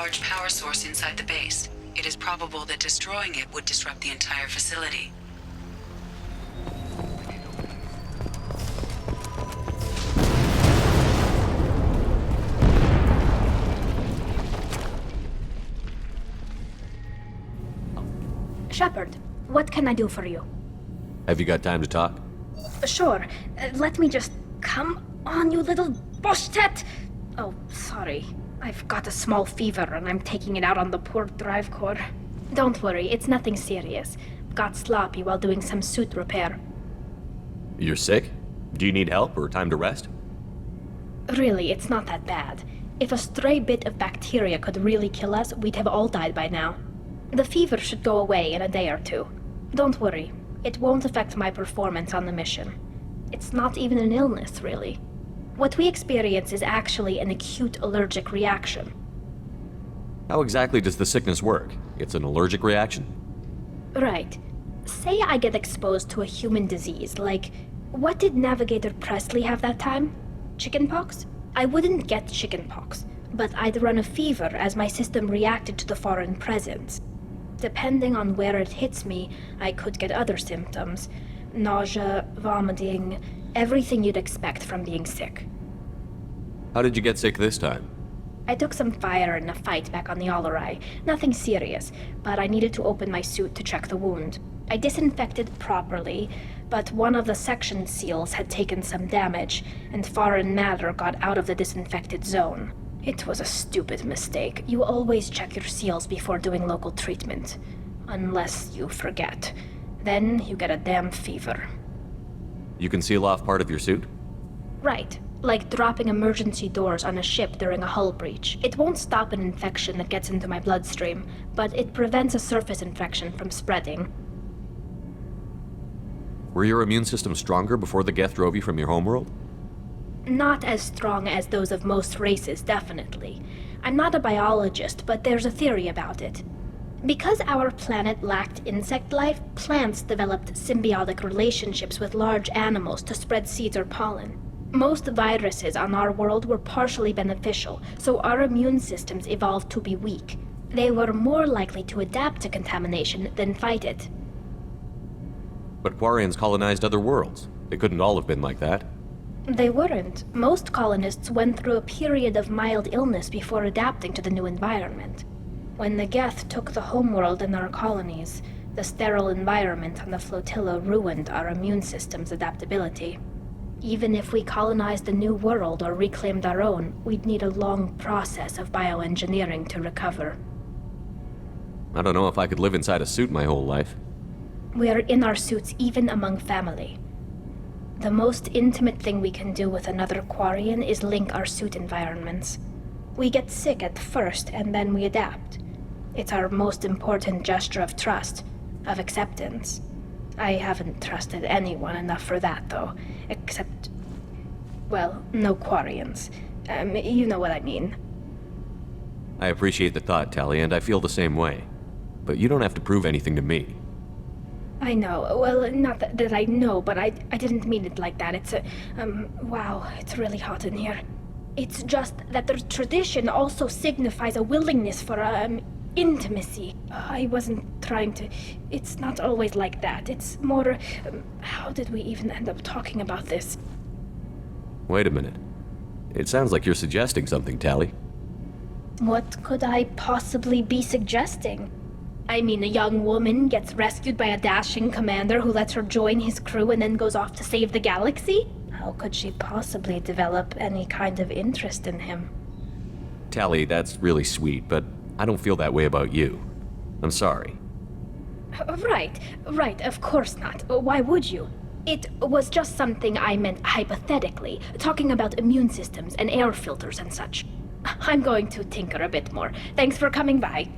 large power source inside the base. It is probable that destroying it would disrupt the entire facility. Shepard, what can I do for you? Have you got time to talk? Sure. Let me just... Come on, you little bushtet! Oh, sorry. I've got a small fever and I'm taking it out on the poor drive core. Don't worry, it's nothing serious. Got sloppy while doing some suit repair. You're sick? Do you need help or time to rest? Really, it's not that bad. If a stray bit of bacteria could really kill us, we'd have all died by now. The fever should go away in a day or two. Don't worry, it won't affect my performance on the mission. It's not even an illness, really. What we experience is actually an acute allergic reaction. How exactly does the sickness work? It's an allergic reaction? Right. Say I get exposed to a human disease, like... What did Navigator Presley have that time? Chickenpox? I wouldn't get chickenpox, but I'd run a fever as my system reacted to the foreign presence. Depending on where it hits me, I could get other symptoms. Nausea, vomiting, everything you'd expect from being sick. How did you get sick this time? I took some fire in a fight back on the Alarai. Nothing serious, but I needed to open my suit to check the wound. I disinfected properly, but one of the section seals had taken some damage, and foreign matter got out of the disinfected zone. It was a stupid mistake. You always check your seals before doing local treatment. Unless you forget. Then you get a damn fever. You can seal off part of your suit? Right. Like dropping emergency doors on a ship during a hull breach. It won't stop an infection that gets into my bloodstream, but it prevents a surface infection from spreading. Were your immune system stronger before the Geth drove you from your homeworld? Not as strong as those of most races, definitely. I'm not a biologist, but there's a theory about it. Because our planet lacked insect life, plants developed symbiotic relationships with large animals to spread seeds or pollen. Most viruses on our world were partially beneficial, so our immune systems evolved to be weak. They were more likely to adapt to contamination than fight it. But Quarians colonized other worlds. They couldn't all have been like that. They weren't. Most colonists went through a period of mild illness before adapting to the new environment. When the Geth took the homeworld and our colonies, the sterile environment on the flotilla ruined our immune system's adaptability. Even if we colonized a new world or reclaimed our own, we'd need a long process of bioengineering to recover. I don't know if I could live inside a suit my whole life. We are in our suits even among family. The most intimate thing we can do with another Quarian is link our suit environments. We get sick at first, and then we adapt. It's our most important gesture of trust, of acceptance. I haven't trusted anyone enough for that, though. Except... well, no Quarians. You know what I mean. I appreciate the thought, Tali, and I feel the same way. But you don't have to prove anything to me. I know. Well, not that I know, but I didn't mean it like that. It's wow, it's really hot in here. It's just that the tradition also signifies a willingness for, intimacy. I wasn't trying to... It's not always like that. It's more... how did we even end up talking about this? Wait a minute. It sounds like you're suggesting something, Tali. What could I possibly be suggesting? I mean, a young woman gets rescued by a dashing commander who lets her join his crew and then goes off to save the galaxy? How could she possibly develop any kind of interest in him? Tali, that's really sweet, but I don't feel that way about you. I'm sorry. Right, of course not. Why would you? It was just something I meant hypothetically, talking about immune systems and air filters and such. I'm going to tinker a bit more. Thanks for coming by.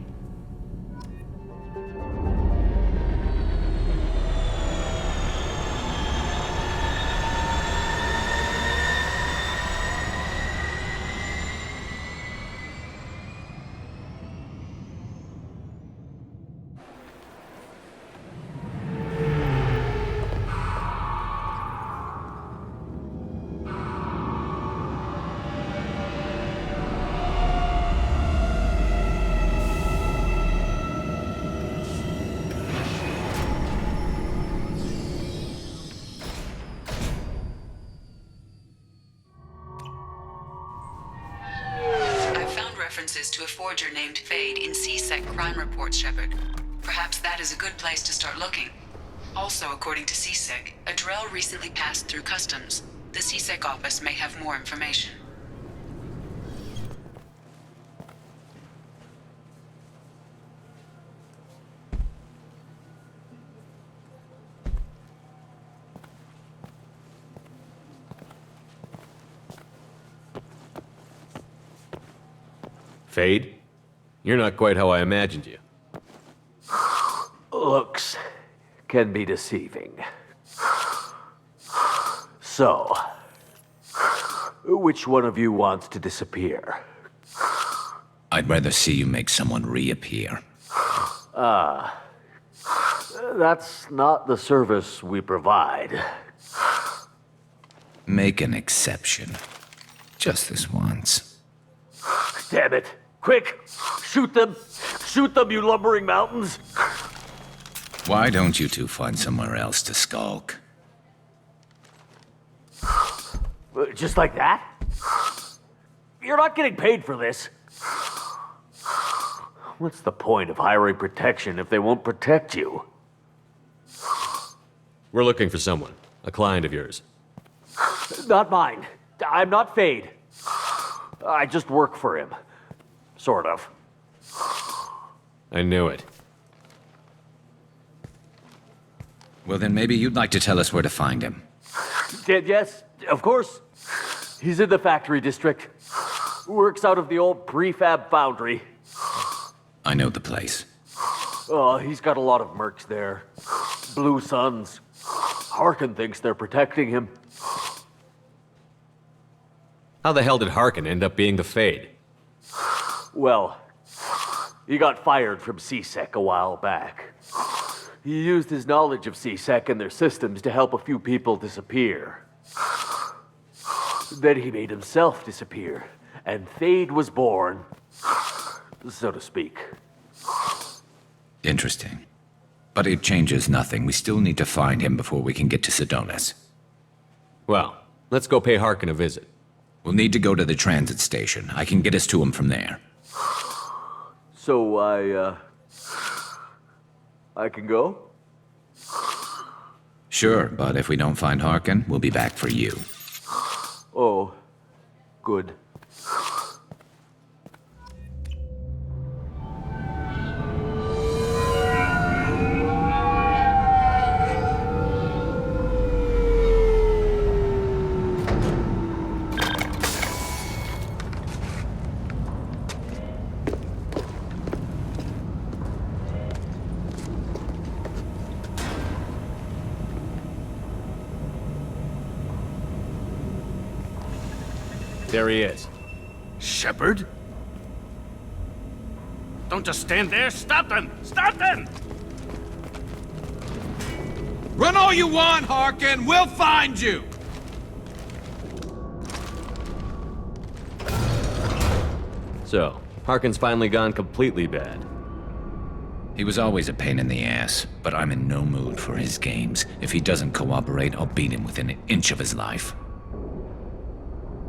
references to a forger named Fade in C-Sec crime reports, Shepard. Perhaps that is a good place to start looking. Also, according to C-Sec, a Drell recently passed through customs. The C-Sec office may have more information. Fade? You're not quite how I imagined you. Looks can be deceiving. So, which one of you wants to disappear? I'd rather see you make someone reappear. That's not the service we provide. Make an exception. Just this once. Damn it. Quick! Shoot them! Shoot them, you lumbering mountains! Why don't you two find somewhere else to skulk? Just like that? You're not getting paid for this. What's the point of hiring protection if they won't protect you? We're looking for someone. A client of yours. Not mine. I'm not Fade. I just work for him. Sort of. I knew it. Well, then maybe you'd like to tell us where to find him. Yes, of course. He's in the factory district. Works out of the old prefab foundry. I know the place. Oh, he's got a lot of mercs there. Blue Suns. Harkin thinks they're protecting him. How the hell did Harkin end up being the Fade? Well, he got fired from C-Sec a while back. He used his knowledge of C-Sec and their systems to help a few people disappear. Then he made himself disappear, and Fade was born, so to speak. Interesting. But it changes nothing. We still need to find him before we can get to Sidonis. Well, let's go pay Harkin a visit. We'll need to go to the transit station. I can get us to him from there. So I can go? Sure, but if we don't find Harkin, we'll be back for you. Oh, good. There he is. Shepard? Don't just stand there. Stop them! Stop them! Run all you want, Harkin! We'll find you! So, Harkin's finally gone completely bad. He was always a pain in the ass, but I'm in no mood for his games. If he doesn't cooperate, I'll beat him within an inch of his life.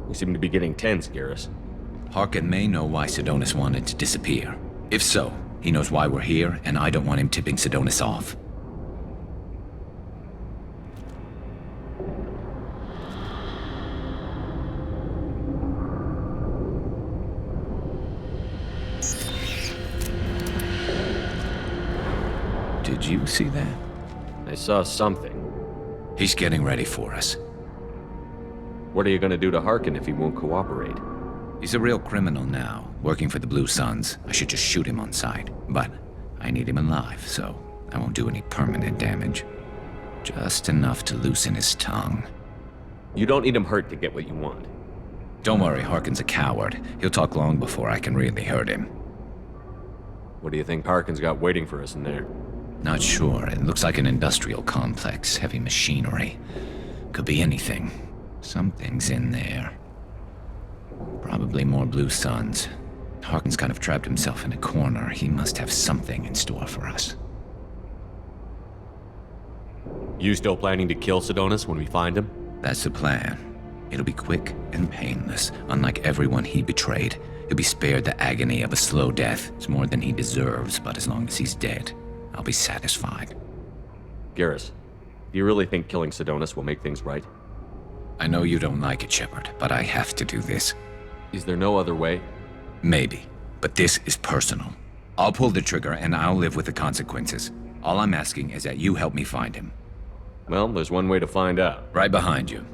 We seem to be getting tense, Garrus. Harkin may know why Sidonis wanted to disappear. If so, he knows why we're here, and I don't want him tipping Sidonis off. Did you see that? I saw something. He's getting ready for us. What are you gonna do to Harkin if he won't cooperate? He's a real criminal now, working for the Blue Suns. I should just shoot him on sight. But I need him alive, so I won't do any permanent damage. Just enough to loosen his tongue. You don't need him hurt to get what you want. Don't worry, Harkin's a coward. He'll talk long before I can really hurt him. What do you think Harkin's got waiting for us in there? Not sure. It looks like an industrial complex, heavy machinery. Could be anything. Something's in there. Probably more Blue Suns. Harkin's kind of trapped himself in a corner. He must have something in store for us. You still planning to kill Sidonis when we find him? That's the plan. It'll be quick and painless, unlike everyone he betrayed. He'll be spared the agony of a slow death. It's more than he deserves, but as long as he's dead, I'll be satisfied. Garrus, do you really think killing Sidonus will make things right? I know you don't like it, Shepard, but I have to do this. Is there no other way? Maybe, but this is personal. I'll pull the trigger and I'll live with the consequences. All I'm asking is that you help me find him. Well, there's one way to find out. Right behind you.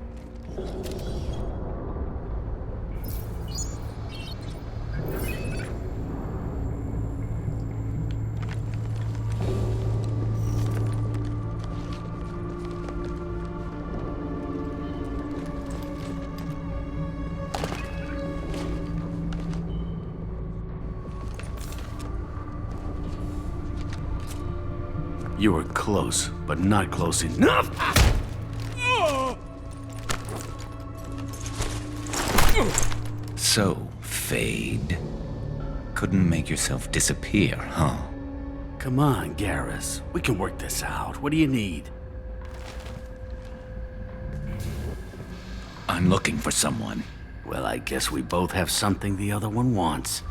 You were close, but not close enough. So, Fade. Couldn't make yourself disappear, huh? Come on, Garrus. We can work this out. What do you need? I'm looking for someone. Well, I guess we both have something the other one wants.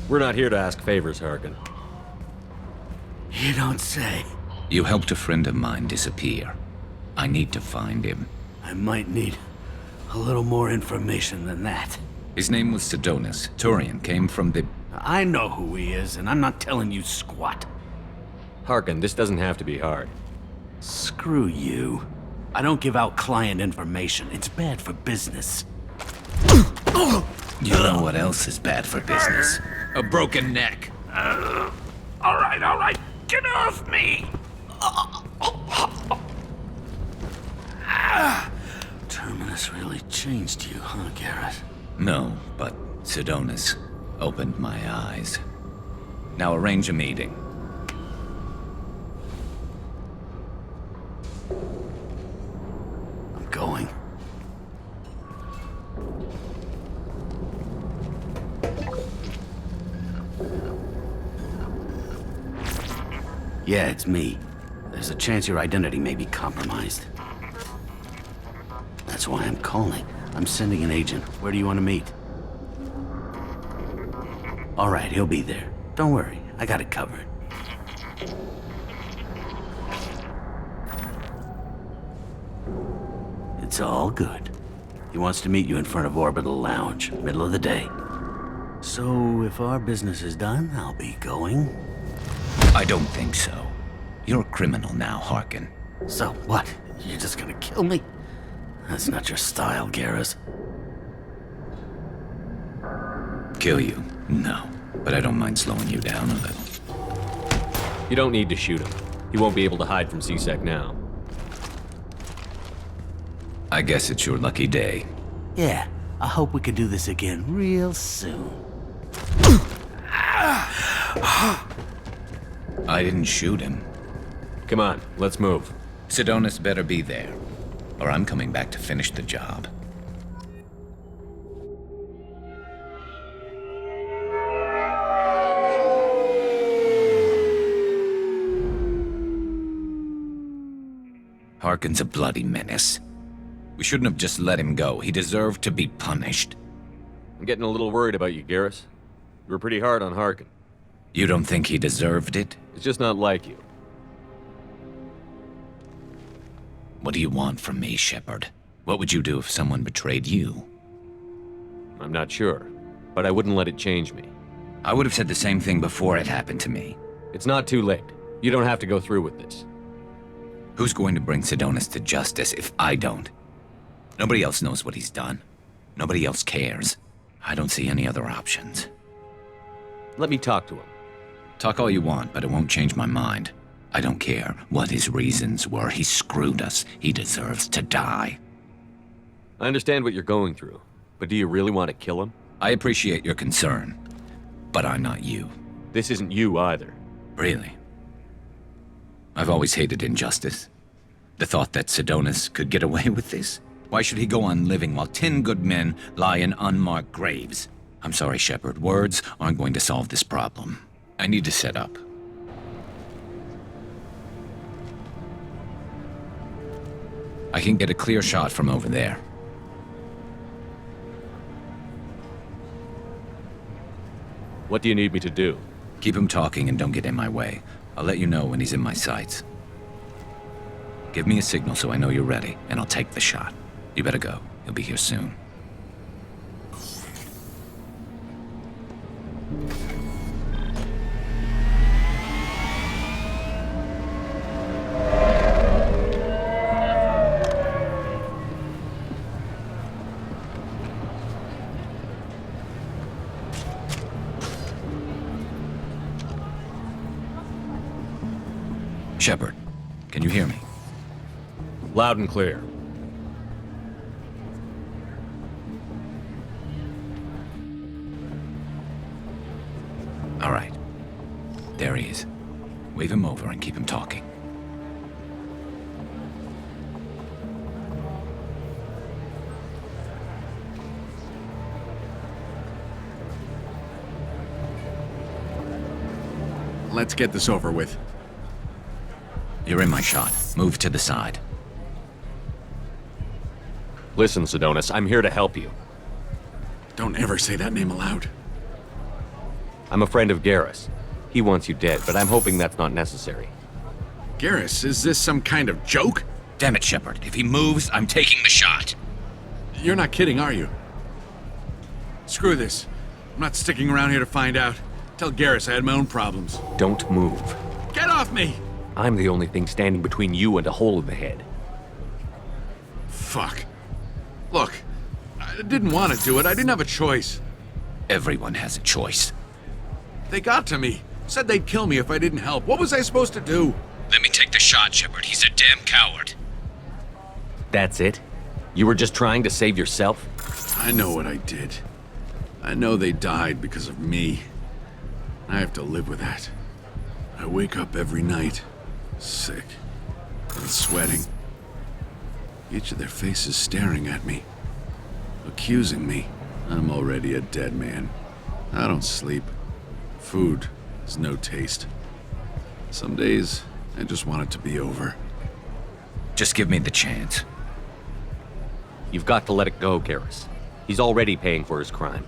We're not here to ask favors, Harkin. You don't say. You helped a friend of mine disappear. I need to find him. I might need a little more information than that. His name was Sidonus. Turian came from the... I know who he is, and I'm not telling you squat. Harkin, this doesn't have to be hard. Screw you. I don't give out client information. It's bad for business. You know what else is bad for business? A broken neck. All right. Get off me! Terminus really changed you, huh, Garrus? No, but Sidonus opened my eyes. Now arrange a meeting. I'm going. Yeah, it's me. There's a chance your identity may be compromised. That's why I'm calling. I'm sending an agent. Where do you want to meet? All right, he'll be there. Don't worry, I got it covered. It's all good. He wants to meet you in front of Orbital Lounge, middle of the day. So, if our business is done, I'll be going. I don't think so. You're a criminal now, Harkin. So what? You're just gonna kill me? That's not your style, Garrus. Kill you? No. But I don't mind slowing you down a little. You don't need to shoot him. He won't be able to hide from C-Sec now. I guess it's your lucky day. Yeah, I hope we can do this again real soon. I didn't shoot him. Come on, let's move. Sidonus better be there, or I'm coming back to finish the job. Harkin's a bloody menace. We shouldn't have just let him go. He deserved to be punished. I'm getting a little worried about you, Garrus. You were pretty hard on Harkin. You don't think he deserved it? It's just not like you. What do you want from me, Shepard? What would you do if someone betrayed you? I'm not sure, but I wouldn't let it change me. I would have said the same thing before it happened to me. It's not too late. You don't have to go through with this. Who's going to bring Sidonus to justice if I don't? Nobody else knows what he's done. Nobody else cares. I don't see any other options. Let me talk to him. Talk all you want, but it won't change my mind. I don't care what his reasons were. He screwed us. He deserves to die. I understand what you're going through, but do you really want to kill him? I appreciate your concern, but I'm not you. This isn't you either. Really? I've always hated injustice. The thought that Sidonus could get away with this? Why should he go on living while 10 good men lie in unmarked graves? I'm sorry, Shepard. Words aren't going to solve this problem. I need to set up. I can get a clear shot from over there. What do you need me to do? Keep him talking and don't get in my way. I'll let you know when he's in my sights. Give me a signal so I know you're ready, and I'll take the shot. You better go. He'll be here soon. Shepard, can you hear me? Loud and clear. All right. There he is. Wave him over and keep him talking. Let's get this over with. You're in my shot. Move to the side. Listen, Sidonis, I'm here to help you. Don't ever say that name aloud. I'm a friend of Garrus. He wants you dead, but I'm hoping that's not necessary. Garrus, is this some kind of joke? Damn it, Shepard. If he moves, I'm taking the shot. You're not kidding, are you? Screw this. I'm not sticking around here to find out. Tell Garrus I had my own problems. Don't move. Get off me! I'm the only thing standing between you and a hole in the head. Fuck. Look, I didn't want to do it. I didn't have a choice. Everyone has a choice. They got to me. Said they'd kill me if I didn't help. What was I supposed to do? Let me take the shot, Shepard. He's a damn coward. That's it? You were just trying to save yourself? I know what I did. I know they died because of me. I have to live with that. I wake up every night, sick and sweating. Each of their faces staring at me, accusing me. I'm already a dead man. I don't sleep. Food has no taste. Some days, I just want it to be over. Just give me the chance. You've got to let it go, Garrus. He's already paying for his crime.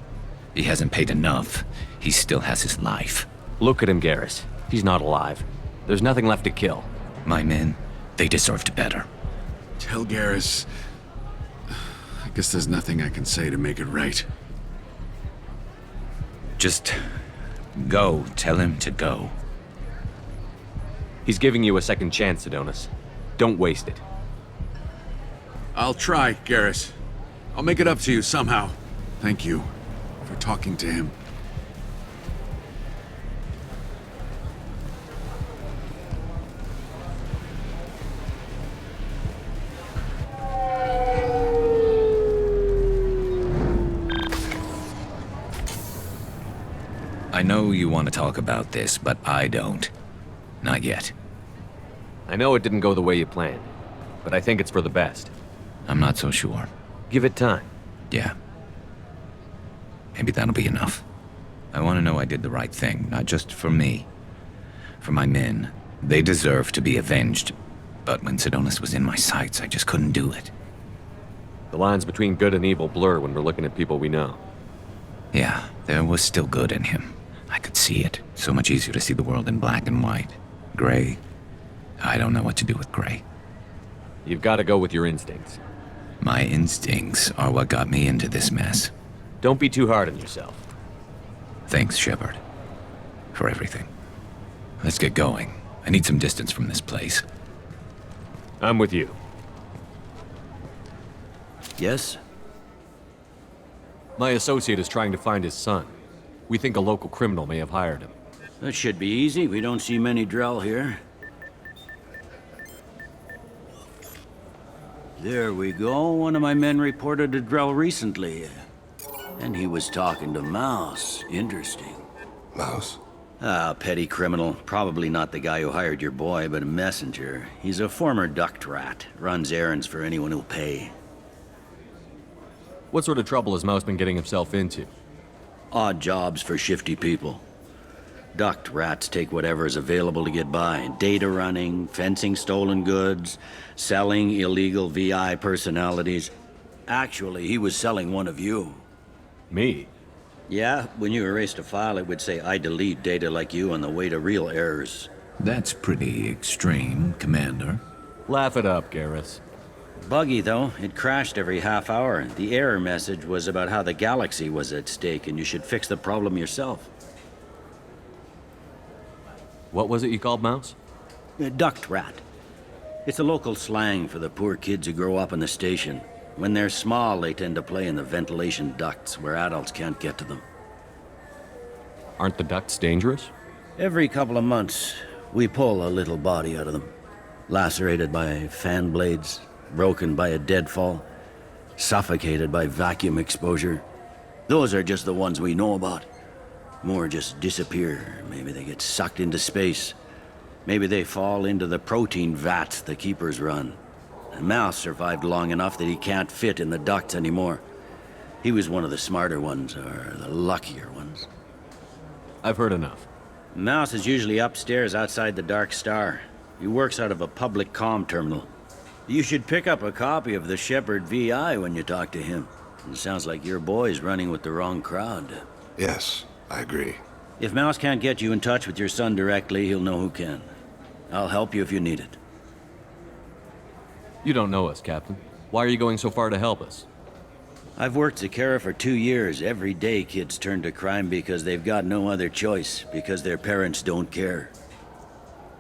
He hasn't paid enough. He still has his life. Look at him, Garrus. He's not alive. There's nothing left to kill. My men, they deserved better. Tell Garrus... I guess there's nothing I can say to make it right. Just go. Tell him to go. He's giving you a second chance, Sidonis. Don't waste it. I'll try, Garrus. I'll make it up to you somehow. Thank you for talking to him. I know you want to talk about this, but I don't. Not yet. I know it didn't go the way you planned, but I think it's for the best. I'm not so sure. Give it time. Yeah. Maybe that'll be enough. I want to know I did the right thing, not just for me. For my men. They deserve to be avenged. But when Sidonis was in my sights, I just couldn't do it. The lines between good and evil blur when we're looking at people we know. Yeah, there was still good in him. I could see it. So much easier to see the world in black and white. Gray. I don't know what to do with gray. You've got to go with your instincts. My instincts are what got me into this mess. Don't be too hard on yourself. Thanks, Shepard. For everything. Let's get going. I need some distance from this place. I'm with you. Yes? My associate is trying to find his son. We think a local criminal may have hired him. That should be easy. We don't see many Drell here. There we go. One of my men reported a Drell recently. And he was talking to Mouse. Interesting. Mouse? Ah, petty criminal. Probably not the guy who hired your boy, but a messenger. He's a former duct rat. Runs errands for anyone who'll pay. What sort of trouble has Mouse been getting himself into? Odd jobs for shifty people. Duct rats take whatever is available to get by. Data running, fencing stolen goods, selling illegal VI personalities. Actually, he was selling one of you. Me? Yeah, when you erased a file, it would say, I delete data like you on the way to real errors. That's pretty extreme, Commander. Laugh it up, Garrus. Buggy, though. It crashed every half hour. The error message was about how the galaxy was at stake and you should fix the problem yourself. What was it you called Mouse? A duct rat. It's a local slang for the poor kids who grow up in the station. When they're small, they tend to play in the ventilation ducts where adults can't get to them. Aren't the ducts dangerous? Every couple of months, we pull a little body out of them. Lacerated by fan blades, broken by a deadfall, suffocated by vacuum exposure. Those are just the ones we know about. More just disappear. Maybe they get sucked into space. Maybe they fall into the protein vats the Keepers run. And Mouse survived long enough that he can't fit in the ducts anymore. He was one of the smarter ones, or the luckier ones. I've heard enough. Mouse is usually upstairs outside the Dark Star. He works out of a public comm terminal. You should pick up a copy of the Shepard VI when you talk to him. It sounds like your boy's running with the wrong crowd. Yes, I agree. If Mouse can't get you in touch with your son directly, he'll know who can. I'll help you if you need it. You don't know us, Captain. Why are you going so far to help us? I've worked Zakera for 2 years. Every day kids turn to crime because they've got no other choice, because their parents don't care.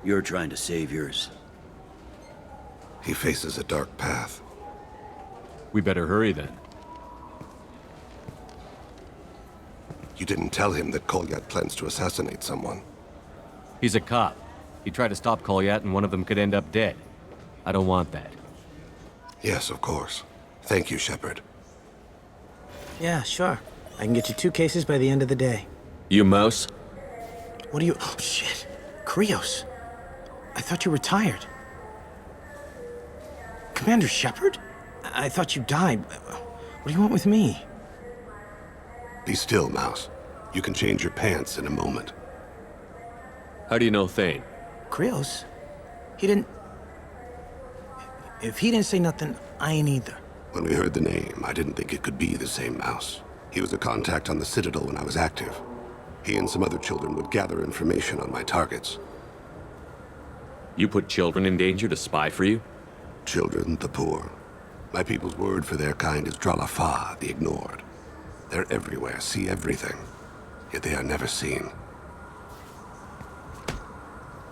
You're trying to save yours. He faces a dark path. We better hurry then. You didn't tell him that Kolyat plans to assassinate someone. He's a cop. He tried to stop Kolyat and one of them could end up dead. I don't want that. Yes, of course. Thank you, Shepard. Yeah, sure. I can get you 2 cases by the end of the day. You Mouse? What are you... Oh, shit. Krios. I thought you retired. Commander Shepard? I thought you died. What do you want with me? Be still, Mouse. You can change your pants in a moment. How do you know Thane? Krios? He didn't... If he didn't say nothing, I ain't either. When we heard the name, I didn't think it could be the same Mouse. He was a contact on the Citadel when I was active. He and some other children would gather information on my targets. You put children in danger to spy for you? Children, the poor. My people's word for their kind is Dralafa, the ignored. They're everywhere, see everything. Yet they are never seen.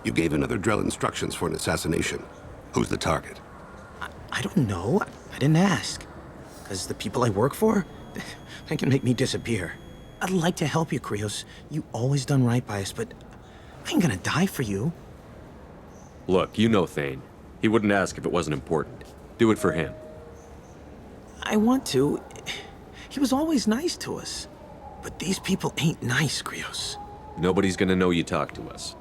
You gave another Drell instructions for an assassination. Who's the target? I don't know. I didn't ask. Because the people I work for, they can make me disappear. I'd like to help you, Krios. You always done right by us, but I ain't gonna die for you. Look, you know Thane. He wouldn't ask if it wasn't important. Do it for him. I want to. He was always nice to us. But these people ain't nice, Krios. Nobody's gonna know you talked to us.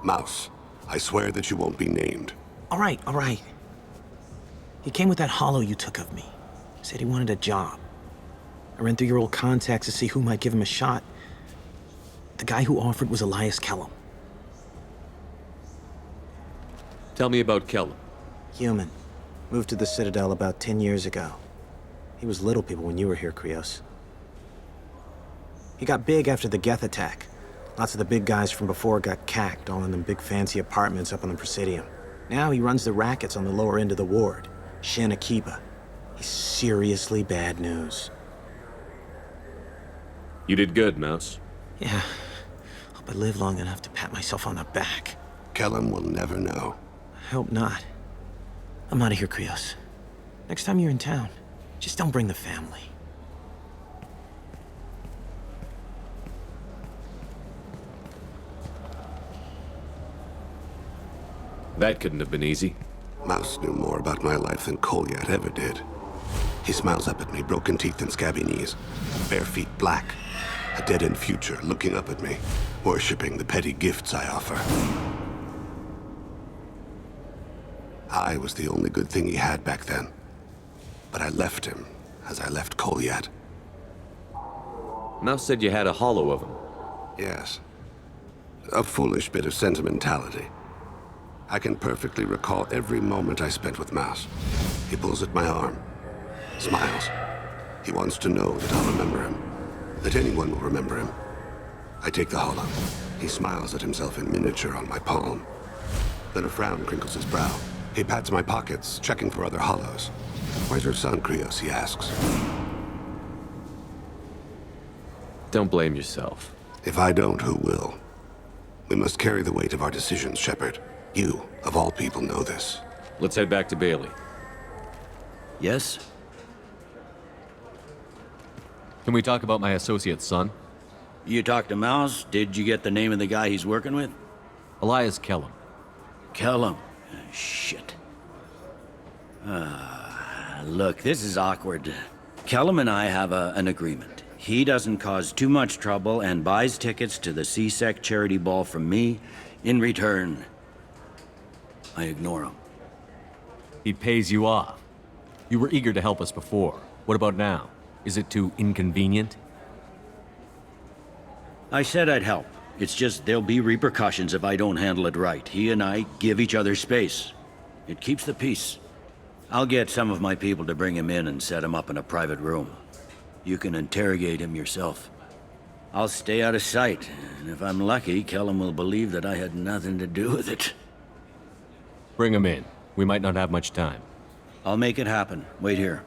Mouse, I swear that you won't be named. All right, all right. He came with that hollow you took of me. Said he wanted a job. I ran through your old contacts to see who might give him a shot. The guy who offered was Elias Kellum. Tell me about Kellum. Human. Moved to the Citadel about 10 years ago. He was little people when you were here, Krios. He got big after the Geth attack. Lots of the big guys from before got cacked, all in them big fancy apartments up on the Presidium. Now he runs the rackets on the lower end of the ward, Shin Akiba. He's seriously bad news. You did good, Mouse. Yeah. Hope I live long enough to pat myself on the back. Kellum will never know. I hope not. I'm out of here, Krios. Next time you're in town, just don't bring the family. That couldn't have been easy. Mouse knew more about my life than Kolyat ever did. He smiles up at me, broken teeth and scabby knees. Bare feet black. A dead-end future looking up at me, worshipping the petty gifts I offer. I was the only good thing he had back then. But I left him, as I left Kolyat. Mouse said you had a hollow of him. Yes. A foolish bit of sentimentality. I can perfectly recall every moment I spent with Mouse. He pulls at my arm, smiles. He wants to know that I'll remember him, that anyone will remember him. I take the hollow. He smiles at himself in miniature on my palm. Then a frown crinkles his brow. He pats my pockets, checking for other hollows. Where's your son, Krios? He asks. Don't blame yourself. If I don't, who will? We must carry the weight of our decisions, Shepard. You, of all people, know this. Let's head back to Bailey. Yes? Can we talk about my associate's son? You talked to Mouse? Did you get the name of the guy he's working with? Elias Kellum. Kellum. Shit. Look, this is awkward. Kellum and I have an agreement. He doesn't cause too much trouble and buys tickets to the C-Sec charity ball from me. In return, I ignore him. He pays you off. You were eager to help us before. What about now? Is it too inconvenient? I said I'd help. It's just there'll be repercussions if I don't handle it right. He and I give each other space. It keeps the peace. I'll get some of my people to bring him in and set him up in a private room. You can interrogate him yourself. I'll stay out of sight, and if I'm lucky, Kellum will believe that I had nothing to do with it. Bring him in. We might not have much time. I'll make it happen. Wait here.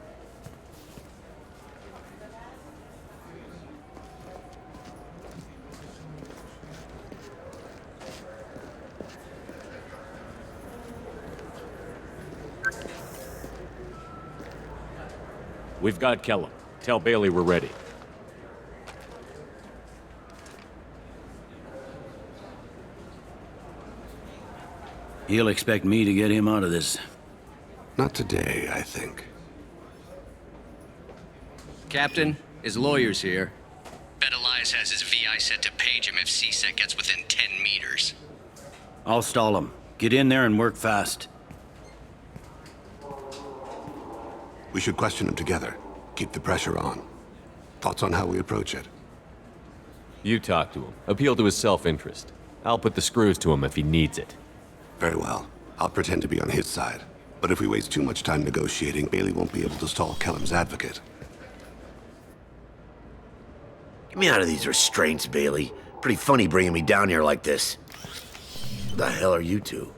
We've got Kellum. Tell Bailey we're ready. He'll expect me to get him out of this. Not today, I think. Captain, his lawyer's here. Bet Elias has his VI set to page him if C-Sec gets within 10 meters. I'll stall him. Get in there and work fast. We should question him together. Keep the pressure on. Thoughts on how we approach it? You talk to him. Appeal to his self-interest. I'll put the screws to him if he needs it. Very well. I'll pretend to be on his side. But if we waste too much time negotiating, Bailey won't be able to stall Kellum's advocate. Get me out of these restraints, Bailey. Pretty funny bringing me down here like this. Who the hell are you two?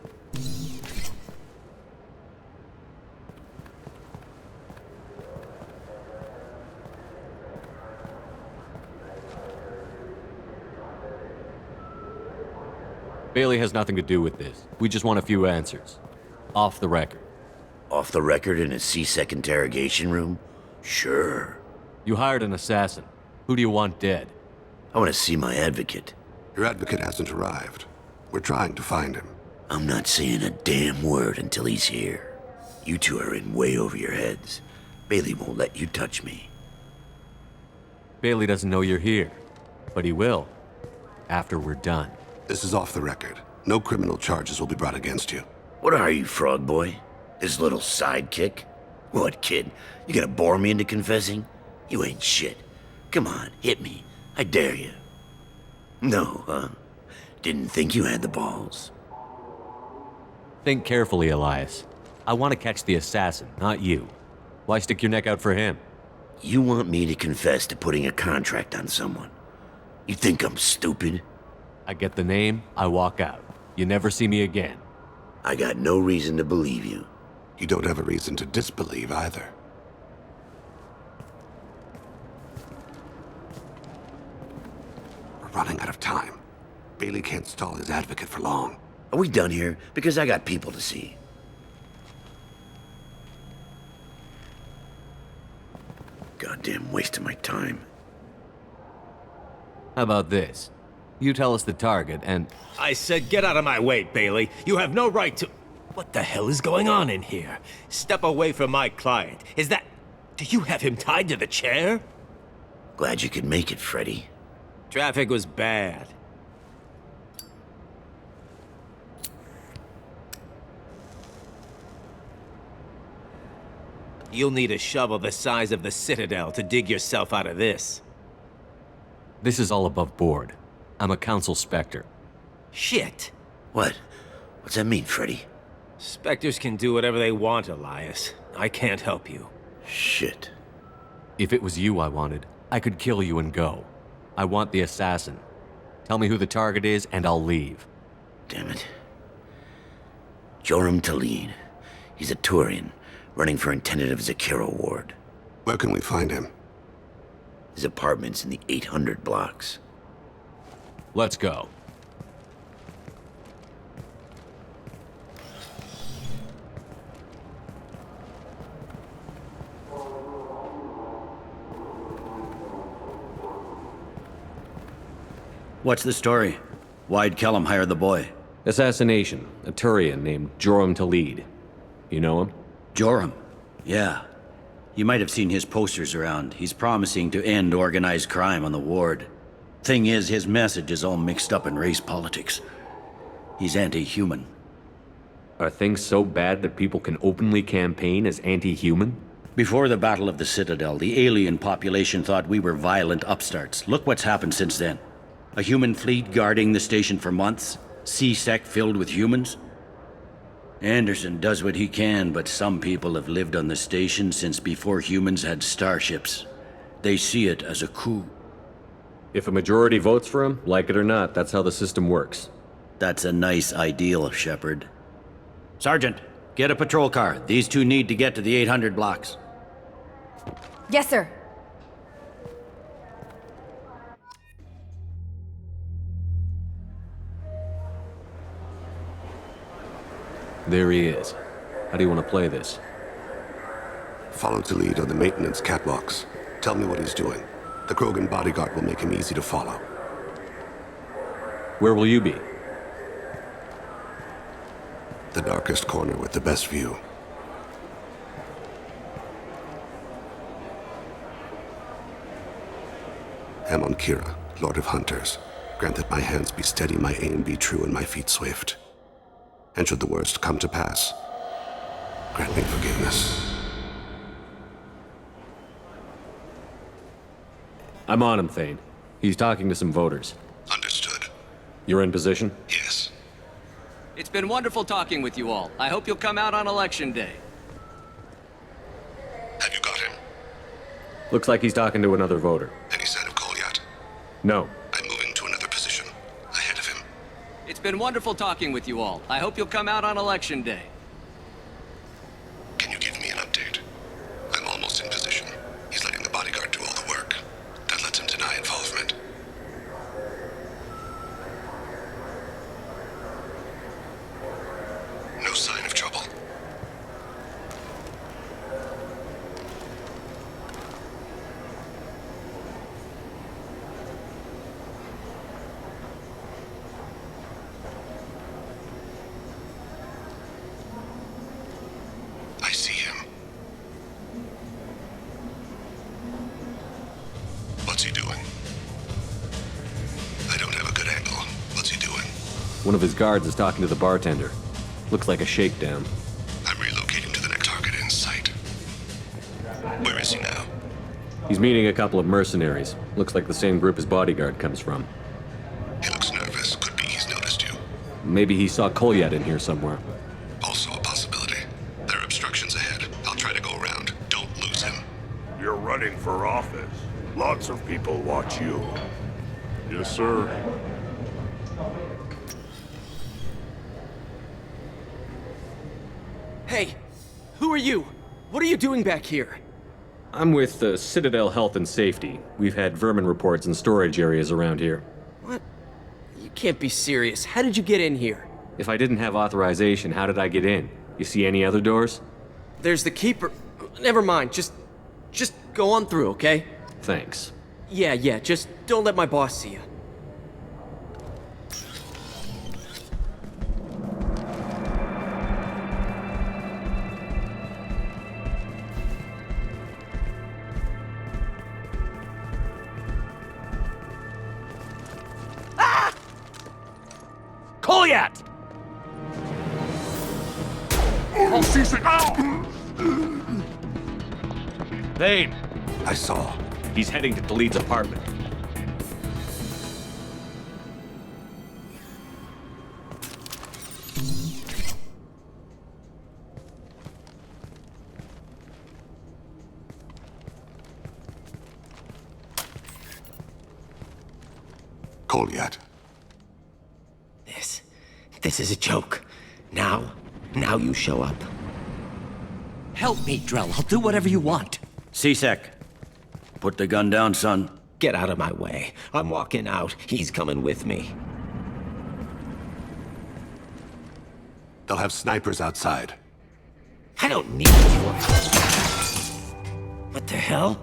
Bailey has nothing to do with this. We just want a few answers. Off the record. Off the record in a C-Sec interrogation room? Sure. You hired an assassin. Who do you want dead? I want to see my advocate. Your advocate hasn't arrived. We're trying to find him. I'm not saying a damn word until he's here. You two are in way over your heads. Bailey won't let you touch me. Bailey doesn't know you're here. But he will. After we're done. This is off the record. No criminal charges will be brought against you. What are you, Frog Boy? His little sidekick? What, kid? You gonna bore me into confessing? You ain't shit. Come on, hit me. I dare you. No, huh? Didn't think you had the balls. Think carefully, Elias. I want to catch the assassin, not you. Why stick your neck out for him? You want me to confess to putting a contract on someone? You think I'm stupid? I get the name, I walk out. You never see me again. I got no reason to believe you. You don't have a reason to disbelieve either. We're running out of time. Bailey can't stall his advocate for long. Are we done here? Because I got people to see. Goddamn waste of my time. How about this? You tell us the target, and... I said get out of my way, Bailey. You have no right to... What the hell is going on in here? Step away from my client. Is that... Do you have him tied to the chair? Glad you could make it, Freddy. Traffic was bad. You'll need a shovel the size of the Citadel to dig yourself out of this. This is all above board. I'm a council specter. Shit. What? What's that mean, Freddy? Spectres can do whatever they want, Elias. I can't help you. Shit. If it was you I wanted, I could kill you and go. I want the assassin. Tell me who the target is, and I'll leave. Damn it. Joram Talid. He's a Turian, running for intendant of Zakira Ward. Where can we find him? His apartment's in the 800 blocks. Let's go. What's the story? Why'd Kellum hire the boy? Assassination. A Turian named Joram Talid. You know him? Joram? Yeah. You might have seen his posters around. He's promising to end organized crime on the ward. Thing is, his message is all mixed up in race politics. He's anti-human. Are things so bad that people can openly campaign as anti-human? Before the Battle of the Citadel, the alien population thought we were violent upstarts. Look what's happened since then. A human fleet guarding the station for months. C-Sec filled with humans. Anderson does what he can, but some people have lived on the station since before humans had starships. They see it as a coup. If a majority votes for him, like it or not, that's how the system works. That's a nice ideal, Shepard. Sergeant, get a patrol car. These two need to get to the 800 blocks. Yes, sir. There he is. How do you want to play this? Follow the lead on the maintenance catwalks. Tell me what he's doing. The Krogan bodyguard will make him easy to follow. Where will you be? The darkest corner with the best view. Amon Kira, Lord of Hunters. Grant that my hands be steady, my aim be true, and my feet swift. And should the worst come to pass, grant me forgiveness. I'm on him, Thane. He's talking to some voters. Understood. You're in position? Yes. It's been wonderful talking with you all. I hope you'll come out on Election Day. Have you got him? Looks like he's talking to another voter. Any sign of Kolyat? No. I'm moving to another position. Ahead of him. It's been wonderful talking with you all. I hope you'll come out on Election Day. Can you give me an update? I'm almost in position. He's letting the bodyguard do all the work. That lets him deny involvement. No sign of trouble. I see him. What's he doing? I don't have a good angle. What's he doing? One of his guards is talking to the bartender. Looks like a shakedown. I'm relocating to the next target in sight. Where is he now? He's meeting a couple of mercenaries. Looks like the same group his bodyguard comes from. He looks nervous. Could be he's noticed you. Maybe he saw Kolyat in here somewhere. Also a possibility. There are obstructions ahead. I'll try to go around. Don't lose him. You're running for office. Lots of people watch you. Yes, sir. Hey, who are you? What are you doing back here? I'm with the Citadel Health and Safety. We've had vermin reports in storage areas around here. What? You can't be serious. How did you get in here? If I didn't have authorization, how did I get in? You see any other doors? There's the Keeper. Never mind. Just go on through, okay? Thanks. Yeah, just don't let my boss see you. Kolyat! Oh, C-Sec! Thane! I saw. He's heading to Talid's apartment. Kolyat. This is a joke. Now you show up. Help me, Drell. I'll do whatever you want. C-Sec, put the gun down, son. Get out of my way. I'm walking out. He's coming with me. They'll have snipers outside. I don't need your... What the hell?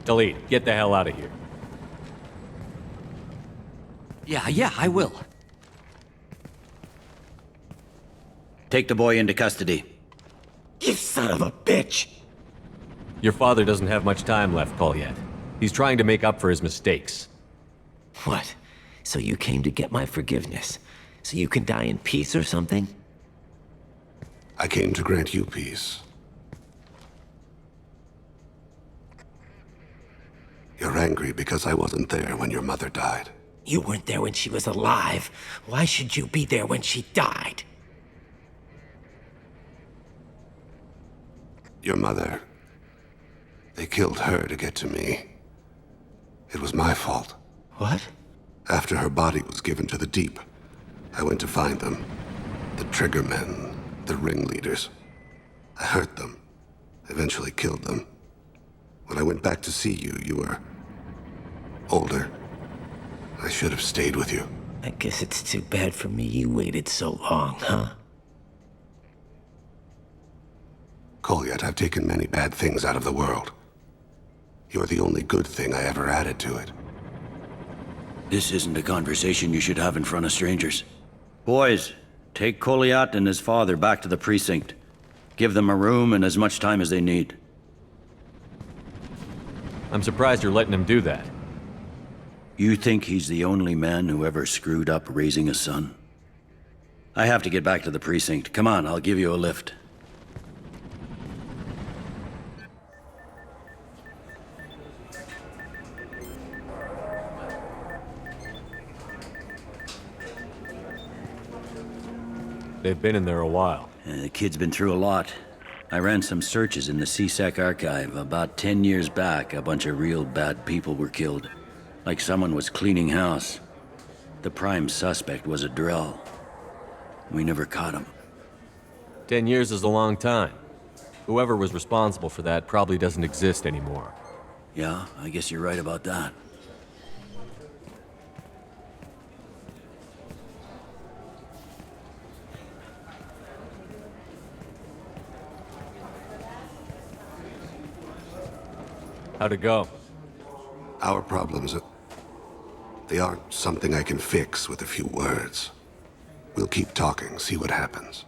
Delete. Get the hell out of here. Yeah, I will. Take the boy into custody. You son of a bitch! Your father doesn't have much time left, Kolyat. He's trying to make up for his mistakes. What? So you came to get my forgiveness? So you can die in peace or something? I came to grant you peace. You're angry because I wasn't there when your mother died. You weren't there when she was alive. Why should you be there when she died? Your mother... They killed her to get to me. It was my fault. What? After her body was given to the Deep, I went to find them. The Triggermen, the ringleaders. I hurt them, eventually killed them. When I went back to see you, you were... older. I should have stayed with you. I guess it's too bad for me you waited so long, huh? Kolyat, I've taken many bad things out of the world. You're the only good thing I ever added to it. This isn't a conversation you should have in front of strangers. Boys, take Kolyat and his father back to the precinct. Give them a room and as much time as they need. I'm surprised you're letting him do that. You think he's the only man who ever screwed up raising a son? I have to get back to the precinct. Come on, I'll give you a lift. They've been in there a while. The kid's been through a lot. I ran some searches in the C-Sec archive. About 10 years back, a bunch of real bad people were killed. Like someone was cleaning house. The prime suspect was a Drell. We never caught him. 10 years is a long time. Whoever was responsible for that probably doesn't exist anymore. Yeah, I guess you're right about that. How'd it go? Our problems, they aren't something I can fix with a few words. We'll keep talking, see what happens.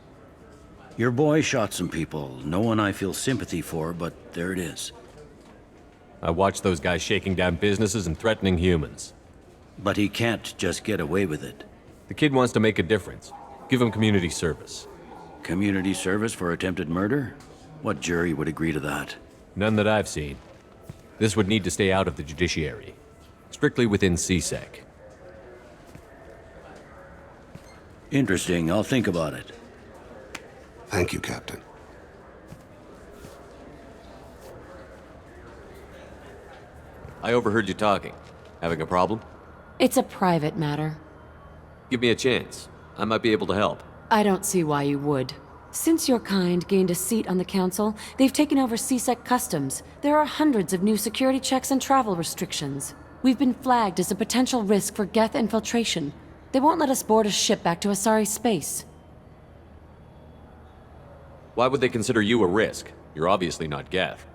Your boy shot some people. No one I feel sympathy for, but there it is. I watched those guys shaking down businesses and threatening humans. But he can't just get away with it. The kid wants to make a difference. Give him community service. Community service for attempted murder? What jury would agree to that? None that I've seen. This would need to stay out of the judiciary. Strictly within C-Sec. Interesting. I'll think about it. Thank you, Captain. I overheard you talking. Having a problem? It's a private matter. Give me a chance. I might be able to help. I don't see why you would. Since your kind gained a seat on the council, they've taken over C-Sec customs. There are hundreds of new security checks and travel restrictions. We've been flagged as a potential risk for Geth infiltration. They won't let us board a ship back to Asari space. Why would they consider you a risk? You're obviously not Geth.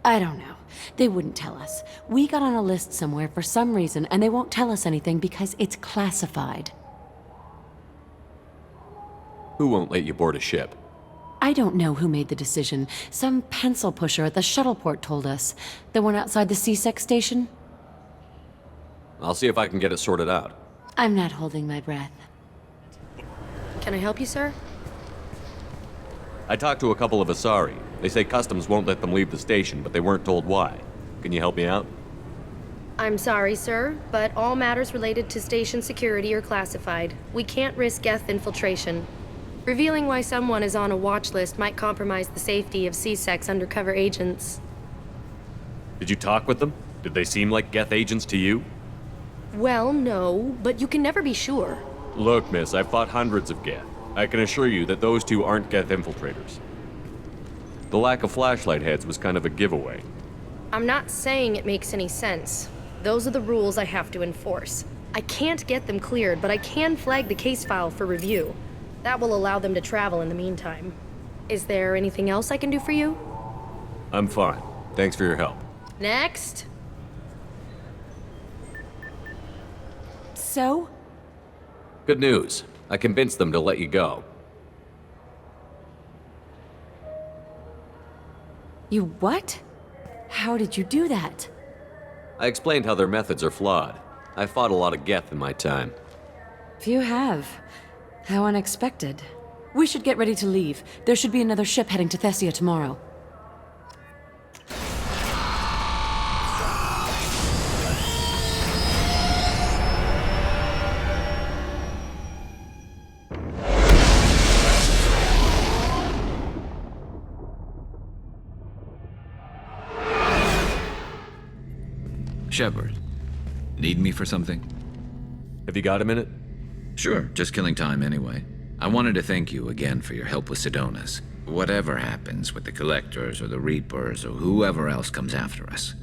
I don't know. They wouldn't tell us. We got on a list somewhere for some reason, and they won't tell us anything because it's classified. Who won't let you board a ship? I don't know who made the decision. Some pencil pusher at the shuttleport told us. The one outside the C-Sec station? I'll see if I can get it sorted out. I'm not holding my breath. Can I help you, sir? I talked to a couple of Asari. They say customs won't let them leave the station, but they weren't told why. Can you help me out? I'm sorry, sir, but all matters related to station security are classified. We can't risk Geth infiltration. Revealing why someone is on a watch list might compromise the safety of C-Sec's undercover agents. Did you talk with them? Did they seem like Geth agents to you? Well, no, but you can never be sure. Look, miss, I've fought hundreds of Geth. I can assure you that those two aren't Geth infiltrators. The lack of flashlight heads was kind of a giveaway. I'm not saying it makes any sense. Those are the rules I have to enforce. I can't get them cleared, but I can flag the case file for review. That will allow them to travel in the meantime. Is there anything else I can do for you? I'm fine. Thanks for your help. Next. So? Good news. I convinced them to let you go. You what? How did you do that? I explained how their methods are flawed. I fought a lot of Geth in my time. Few have. How unexpected. We should get ready to leave. There should be another ship heading to Thessia tomorrow. Shepard, need me for something? Have you got a minute? Sure, just killing time anyway. I wanted to thank you again for your help with Sidonis. Whatever happens with the Collectors or the Reapers or whoever else comes after us,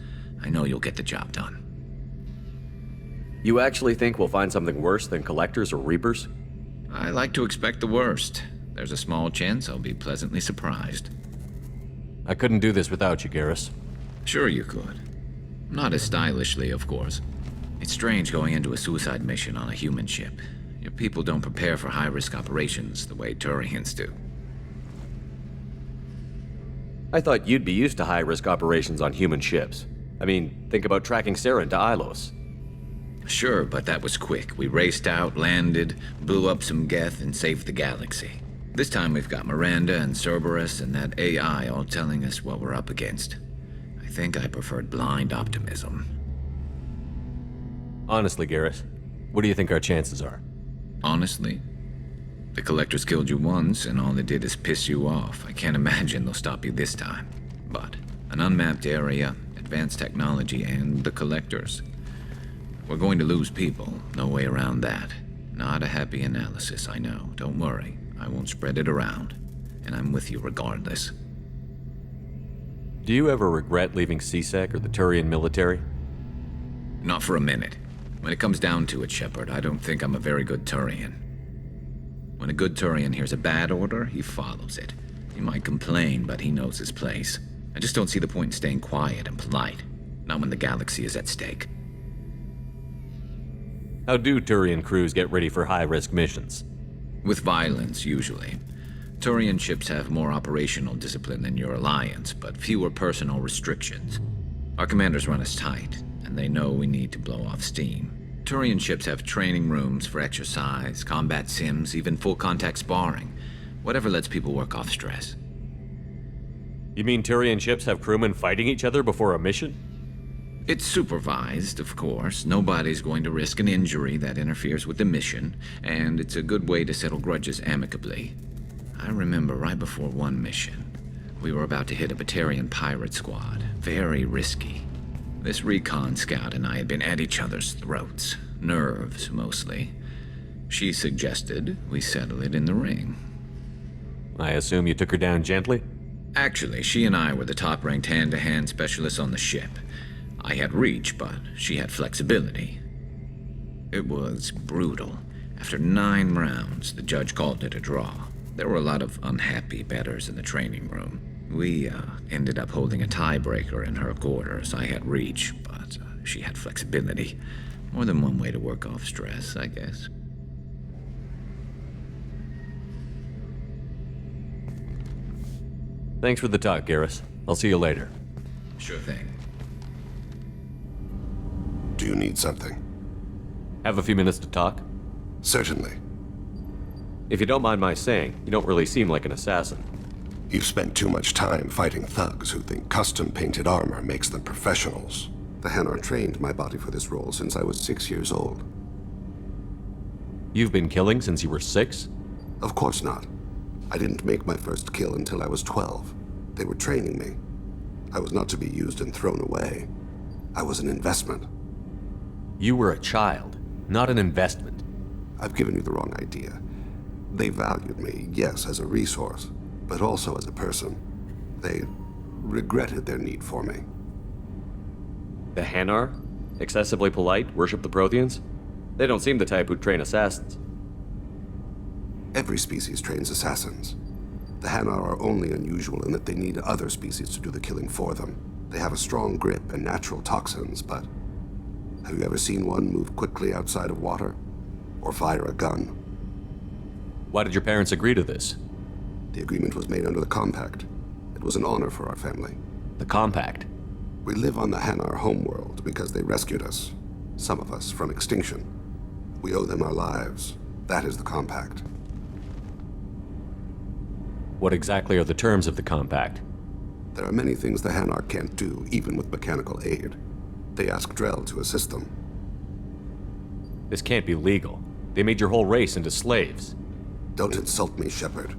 I know you'll get the job done. You actually think we'll find something worse than Collectors or Reapers? I like to expect the worst. There's a small chance I'll be pleasantly surprised. I couldn't do this without you, Garrus. Sure you could. Not as stylishly, of course. It's strange going into a suicide mission on a human ship. Your people don't prepare for high-risk operations the way Turians do. I thought you'd be used to high-risk operations on human ships. I mean, think about tracking Sarah into Ilos. Sure, but that was quick. We raced out, landed, blew up some Geth, and saved the galaxy. This time we've got Miranda and Cerberus and that AI all telling us what we're up against. I think I preferred blind optimism. Honestly, Garrus, what do you think our chances are? Honestly? The Collectors killed you once, and all they did is piss you off. I can't imagine they'll stop you this time. But an unmapped area, advanced technology, and the Collectors. We're going to lose people, no way around that. Not a happy analysis, I know. Don't worry, I won't spread it around. And I'm with you regardless. Do you ever regret leaving CSEC or the Turian military? Not for a minute. When it comes down to it, Shepard, I don't think I'm a very good Turian. When a good Turian hears a bad order, he follows it. He might complain, but he knows his place. I just don't see the point in staying quiet and polite. Not when the galaxy is at stake. How do Turian crews get ready for high-risk missions? With violence, usually. Turian ships have more operational discipline than your alliance, but fewer personal restrictions. Our commanders run us tight, and they know we need to blow off steam. Turian ships have training rooms for exercise, combat sims, even full-contact sparring. Whatever lets people work off stress. You mean Turian ships have crewmen fighting each other before a mission? It's supervised, of course. Nobody's going to risk an injury that interferes with the mission, and it's a good way to settle grudges amicably. I remember right before one mission, we were about to hit a Batarian pirate squad. Very risky. This recon scout and I had been at each other's throats. Nerves, mostly. She suggested we settle it in the ring. I assume you took her down gently? Actually, she and I were the top-ranked hand-to-hand specialists on the ship. I had reach, but she had flexibility. It was brutal. After 9 rounds, the judge called it a draw. There were a lot of unhappy bettors in the training room. We ended up holding a tiebreaker in her quarters. I had reach, but she had flexibility. More than one way to work off stress, I guess. Thanks for the talk, Garrus. I'll see you later. Sure thing. Do you need something? Have a few minutes to talk? Certainly. If you don't mind my saying, you don't really seem like an assassin. You've spent too much time fighting thugs who think custom-painted armor makes them professionals. The Hanar trained my body for this role since I was 6 years old. You've been killing since you were 6? Of course not. I didn't make my first kill until I was 12. They were training me. I was not to be used and thrown away. I was an investment. You were a child, not an investment. I've given you the wrong idea. They valued me, yes, as a resource, but also as a person. They regretted their need for me. The Hanar? Excessively polite, worship the Protheans? They don't seem the type who'd train assassins. Every species trains assassins. The Hanar are only unusual in that they need other species to do the killing for them. They have a strong grip and natural toxins, but have you ever seen one move quickly outside of water? Or fire a gun? Why did your parents agree to this? The agreement was made under the Compact. It was an honor for our family. The Compact? We live on the Hanar homeworld because they rescued us, some of us, from extinction. We owe them our lives. That is the Compact. What exactly are the terms of the Compact? There are many things the Hanar can't do, even with mechanical aid. They ask Drell to assist them. This can't be legal. They made your whole race into slaves. Don't insult me, Shepard.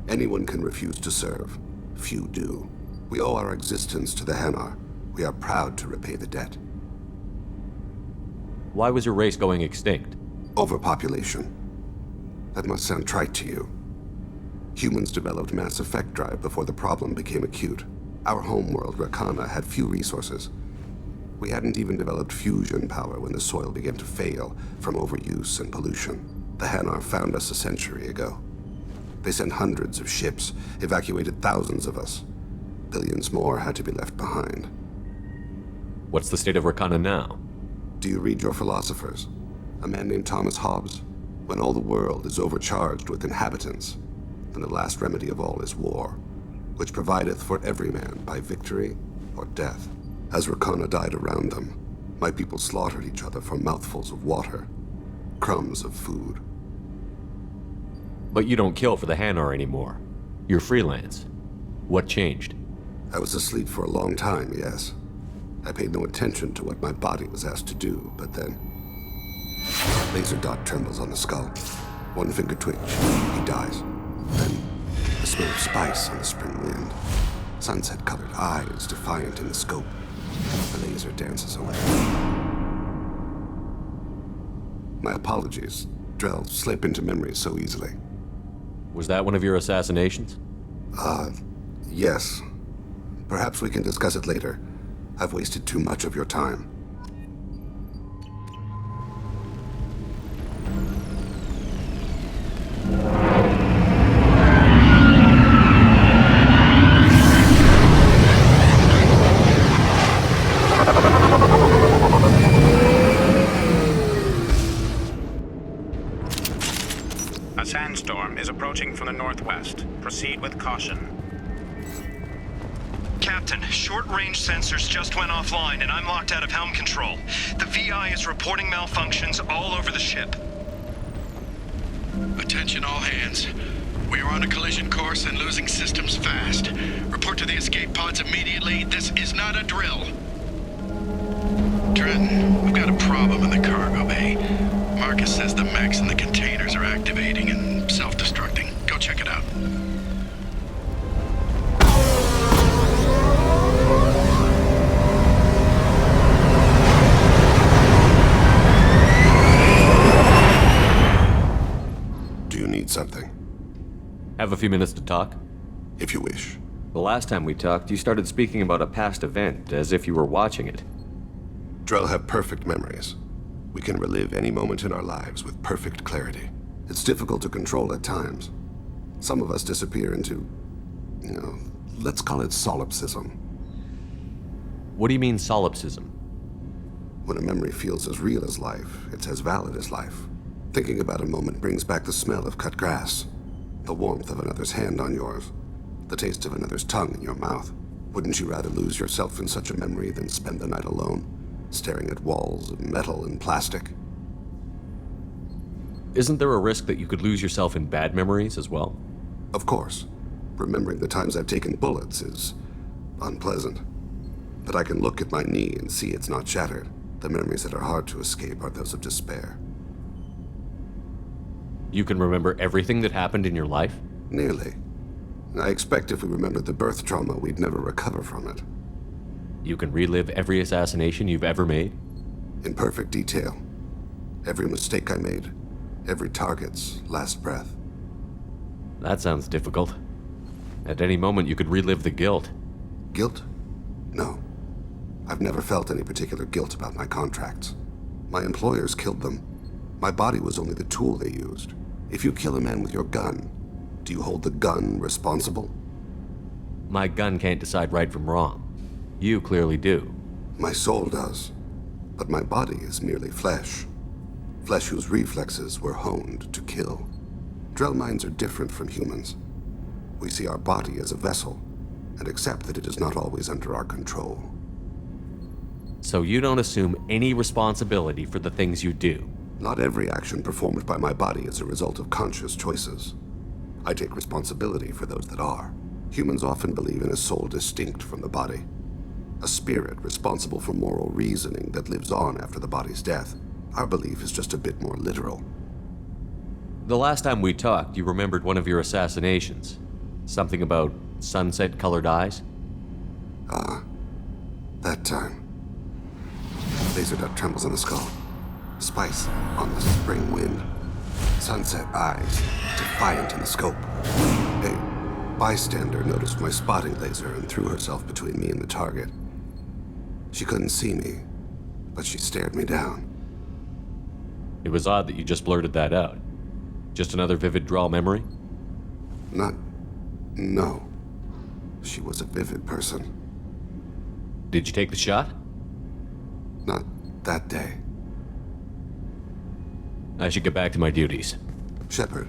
Anyone can refuse to serve. Few do. We owe our existence to the Hanar. We are proud to repay the debt. Why was your race going extinct? Overpopulation. That must sound trite to you. Humans developed mass effect drive before the problem became acute. Our homeworld, Rakana, had few resources. We hadn't even developed fusion power when the soil began to fail from overuse and pollution. The Hanar found us a century ago. They sent hundreds of ships, evacuated thousands of us. Billions more had to be left behind. What's the state of Rakana now? Do you read your philosophers? A man named Thomas Hobbes? When all the world is overcharged with inhabitants, then the last remedy of all is war, which provideth for every man by victory or death. As Rakana died around them, my people slaughtered each other for mouthfuls of water, crumbs of food. But you don't kill for the Hanar anymore. You're freelance. What changed? I was asleep for a long time, yes. I paid no attention to what my body was asked to do, but then... Laser dot trembles on the skull. One finger twitch. He dies. Then, the smell of spice on the spring wind. Sunset-colored eyes defiant in the scope. The laser dances away. My apologies. Drell slip into memory so easily. Was that one of your assassinations? Yes. Perhaps we can discuss it later. I've wasted too much of your time. A sandstorm is approaching from the northwest. Proceed with caution. Captain, short-range sensors just went offline and I'm locked out of helm control. The VI is reporting malfunctions all over the ship. Attention all hands. We are on a collision course and losing systems fast. Report to the escape pods immediately. This is not a drill. Trenton, we've got a problem in the cargo bay. Marcus says the mechs in the containers are activating and self-destructing. Go check it out. Do you need something? Have a few minutes to talk? If you wish. The last time we talked, you started speaking about a past event, as if you were watching it. Drell have perfect memories. We can relive any moment in our lives with perfect clarity. It's difficult to control at times. Some of us disappear into, let's call it solipsism. What do you mean, solipsism? When a memory feels as real as life, it's as valid as life. Thinking about a moment brings back the smell of cut grass, the warmth of another's hand on yours, the taste of another's tongue in your mouth. Wouldn't you rather lose yourself in such a memory than spend the night alone, staring at walls of metal and plastic? Isn't there a risk that you could lose yourself in bad memories as well? Of course. Remembering the times I've taken bullets is unpleasant. But I can look at my knee and see it's not shattered. The memories that are hard to escape are those of despair. You can remember everything that happened in your life? Nearly. I expect if we remembered the birth trauma, we'd never recover from it. You can relive every assassination you've ever made? In perfect detail. Every mistake I made. Every target's last breath. That sounds difficult. At any moment, you could relive the guilt. Guilt? No. I've never felt any particular guilt about my contracts. My employers killed them. My body was only the tool they used. If you kill a man with your gun, do you hold the gun responsible? My gun can't decide right from wrong. You clearly do. My soul does. But my body is merely flesh. Flesh whose reflexes were honed to kill. Drell minds are different from humans. We see our body as a vessel, and accept that it is not always under our control. So you don't assume any responsibility for the things you do? Not every action performed by my body is a result of conscious choices. I take responsibility for those that are. Humans often believe in a soul distinct from the body. A spirit responsible for moral reasoning that lives on after the body's death. Our belief is just a bit more literal. The last time we talked, you remembered one of your assassinations. Something about sunset-colored eyes? That time. Laser dot trembles on the skull. Spice on the spring wind. Sunset eyes, defiant in the scope. A bystander noticed my spotting laser and threw herself between me and the target. She couldn't see me, but she stared me down. It was odd that you just blurted that out. Just another vivid Drell memory? No. She was a vivid person. Did you take the shot? Not that day. I should get back to my duties. Shepard,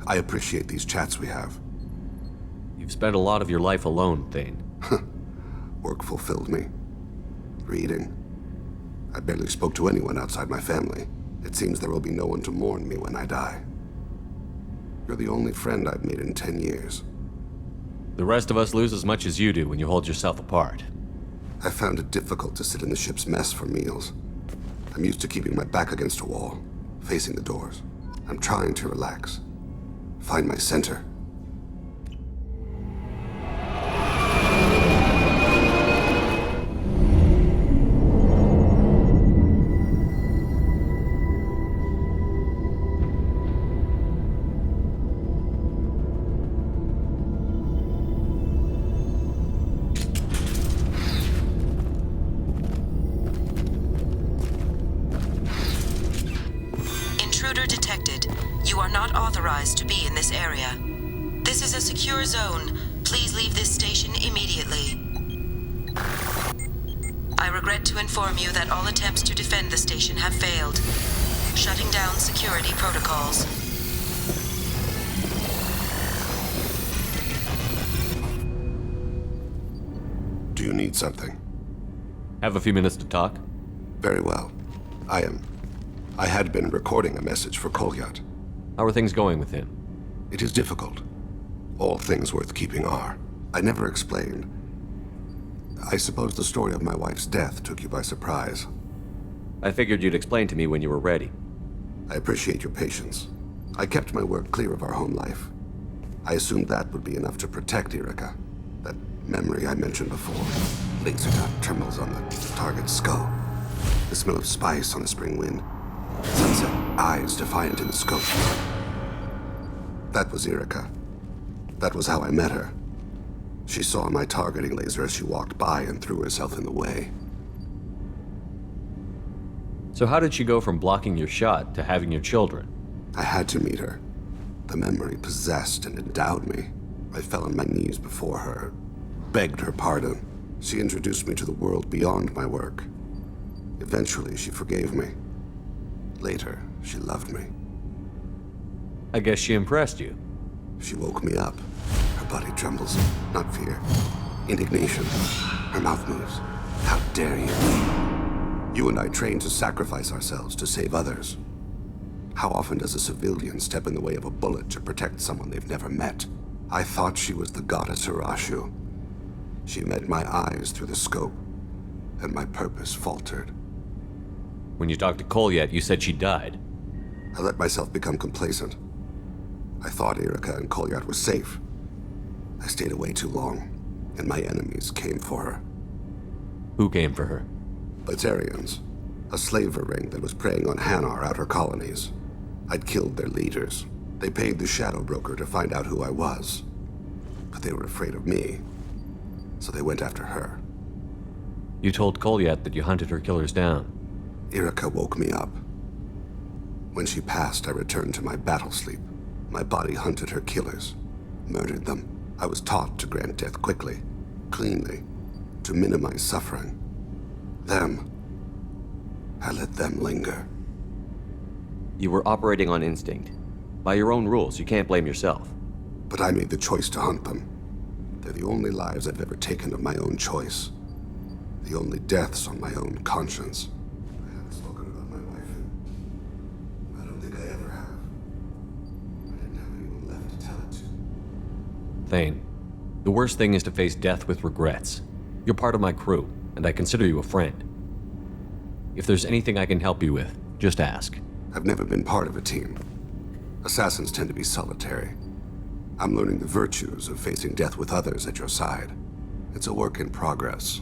I appreciate these chats we have. You've spent a lot of your life alone, Thane. Work fulfilled me. Reading. I barely spoke to anyone outside my family. It seems there will be no one to mourn me when I die. You're the only friend I've made in 10 years. The rest of us lose as much as you do when you hold yourself apart. I found it difficult to sit in the ship's mess for meals. I'm used to keeping my back against a wall, facing the doors. I'm trying to relax. Find my center. Intruder detected. You are not authorized to be in this area. This is a secure zone. Please leave this station immediately. I regret to inform you that all attempts to defend the station have failed. Shutting down security protocols. Do you need something? Have a few minutes to talk? Very well. I had been recording a message for Kolyat. How are things going with him? It is difficult. All things worth keeping are. I never explained. I suppose the story of my wife's death took you by surprise. I figured you'd explain to me when you were ready. I appreciate your patience. I kept my work clear of our home life. I assumed that would be enough to protect Erica. That memory I mentioned before. Laser dot trembles on the target's skull. The smell of spice on the spring wind. Sunset eyes defiant in the scope. That was Erica. That was how I met her. She saw my targeting laser as she walked by and threw herself in the way. So how did she go from blocking your shot to having your children? I had to meet her. The memory possessed and endowed me. I fell on my knees before her, begged her pardon. She introduced me to the world beyond my work. Eventually, she forgave me. Later, she loved me. I guess she impressed you. She woke me up. Her body trembles. Not fear. Indignation. Her mouth moves. How dare you? You and I trained to sacrifice ourselves to save others. How often does a civilian step in the way of a bullet to protect someone they've never met? I thought she was the goddess Hirashu. She met my eyes through the scope, and my purpose faltered. When you talked to Kolyat, you said she died. I let myself become complacent. I thought Erica and Kolyat were safe. I stayed away too long, and my enemies came for her. Who came for her? Batarians. A slaver ring that was preying on Hanar outer colonies. I'd killed their leaders. They paid the Shadow Broker to find out who I was. But they were afraid of me, so they went after her. You told Kolyat that you hunted her killers down. Irika woke me up. When she passed, I returned to my battle sleep. My body hunted her killers, murdered them. I was taught to grant death quickly, cleanly, to minimize suffering. I let them linger. You were operating on instinct. By your own rules, you can't blame yourself. But I made the choice to hunt them. They're the only lives I've ever taken of my own choice. The only deaths on my own conscience. I haven't spoken about my wife. I don't think I ever have. I didn't have anyone left to tell it to. Thane, the worst thing is to face death with regrets. You're part of my crew, and I consider you a friend. If there's anything I can help you with, just ask. I've never been part of a team. Assassins tend to be solitary. I'm learning the virtues of facing death with others at your side. It's a work in progress.